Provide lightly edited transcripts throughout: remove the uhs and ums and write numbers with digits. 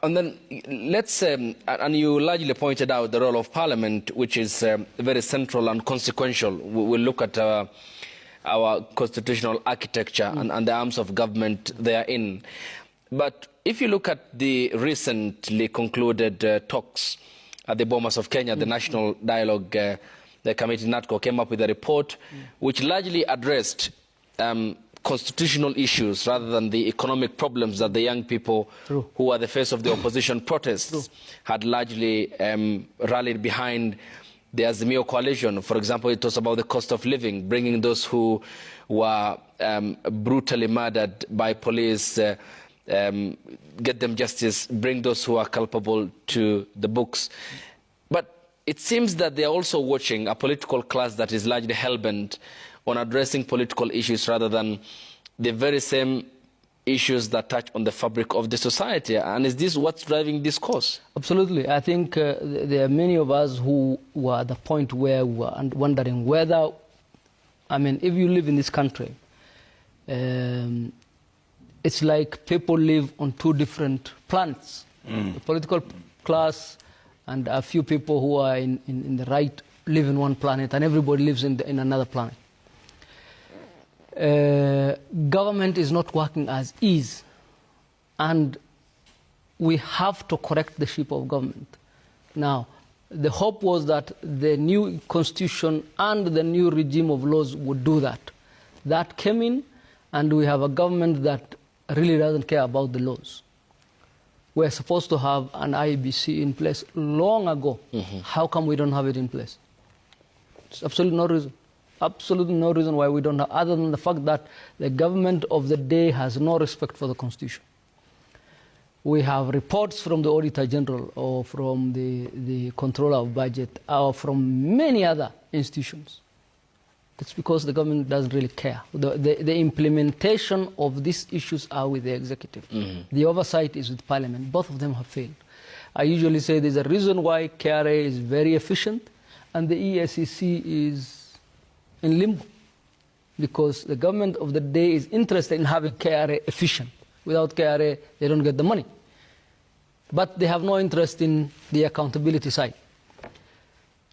And then let's, and you largely pointed out the role of Parliament, which is very central and consequential. We'll look at our constitutional architecture and the arms of government they are in. But if you look at the recently concluded talks at the Bomas of Kenya, the National Dialogue, the committee NATCO came up with a report which largely addressed constitutional issues rather than the economic problems that the young people who are the face of the opposition protests had largely rallied behind the Azimio coalition. For example, it was about the cost of living, bringing those who were brutally murdered by police, get them justice, bring those who are culpable to the books. But it seems that they are also watching a political class that is largely hell-bent on addressing political issues rather than the very same issues that touch on the fabric of the society. And is this what's driving this course? Absolutely. I think there are many of us who were at the point where we were wondering whether, I mean, if you live in this country, it's like people live on two different planets. The political class and a few people who are in the right live in one planet, and everybody lives in another planet. Government is not working as is, and we have to correct the ship of government. Now, the hope was that the new constitution and the new regime of laws would do that. That came in, and we have a government that really doesn't care about the laws. We're supposed to have an IEBC in place long ago. How come we don't have it in place? There's absolutely no reason. Absolutely no reason why we don't have, other than the fact that the government of the day has no respect for the Constitution. We have reports from the Auditor General or from the Controller of Budget or from many other institutions. It's because the government doesn't really care. The implementation of these issues are with the executive. The oversight is with Parliament. Both of them have failed. I usually say there's a reason why KRA is very efficient and the EACC is in limbo, because the government of the day is interested in having KRA efficient. Without KRA, they don't get the money. But they have no interest in the accountability side.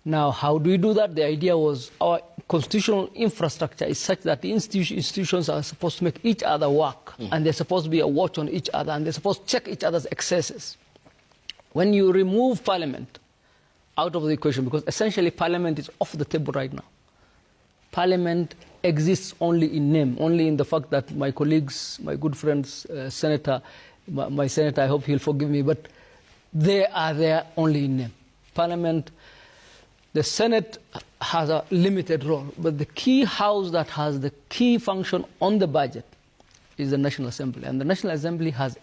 Now, how do we do that? The idea was our constitutional infrastructure is such that the institutions are supposed to make each other work, and they're supposed to be a watch on each other, and they're supposed to check each other's excesses. When you remove Parliament out of the equation, because essentially Parliament is off the table right now. Parliament exists only in name, only in the fact that my colleagues, my good friends, Senator, my Senator, I hope he'll forgive me, but they are there only in name. Parliament, the Senate has a limited role, but the key house that has the key function on the budget is the National Assembly, and the National Assembly has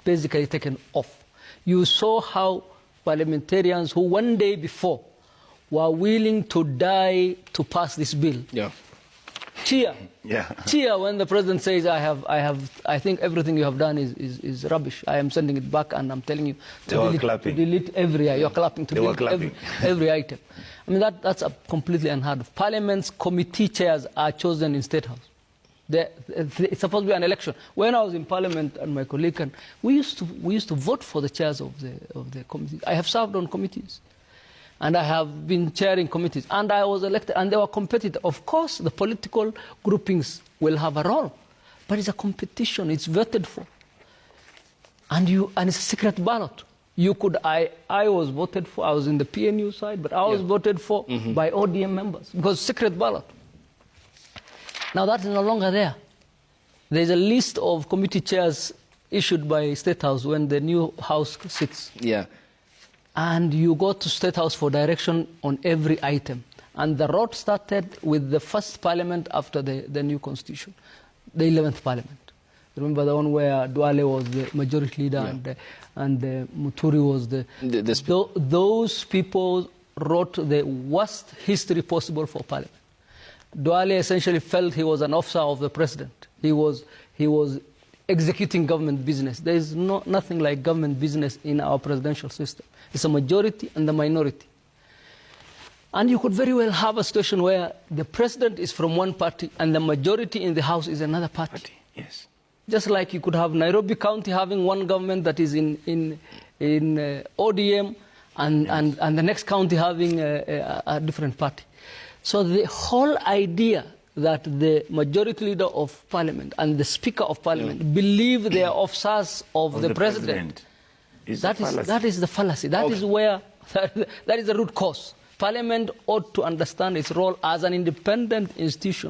basically taken off. You saw how parliamentarians who one day before were willing to die to pass this bill. Cheer. Cheer when the president says, I think everything you have done is rubbish. I am sending it back and I'm telling you to delete every, you're clapping, to delete every item. I mean, that's a completely unheard of. Parliament's committee chairs are chosen in State House. It's supposed to be an election. When I was in Parliament and my colleague, and we used to vote for the chairs of the committees. I have served on committees. And I have been chairing committees, and I was elected, and they were competitive. Of course, the political groupings will have a role, but it's a competition. It's voted for, and it's a secret ballot. I was voted for. I was in the PNU side, but I was voted for by ODM members because secret ballot. Now that is no longer there. There is a list of committee chairs issued by State House when the new House sits. And you go to State House for direction on every item. And the road started with the first parliament after the new constitution, the 11th parliament. Remember the one where Duale was the majority leader and Muturi was those people wrote the worst history possible for parliament. Duale essentially felt he was an officer of the president. He was executing government business. There is nothing like government business in our presidential system. It's a majority and the minority. And you could very well have a situation where the president is from one party and the majority in the House is another party. Just like you could have Nairobi County having one government that is in ODM and the next county having a different party. So the whole idea that the majority leader of parliament and the speaker of parliament believe they are officers of the president that is the fallacy. That is where that is the root cause. Parliament ought to understand its role as an independent institution.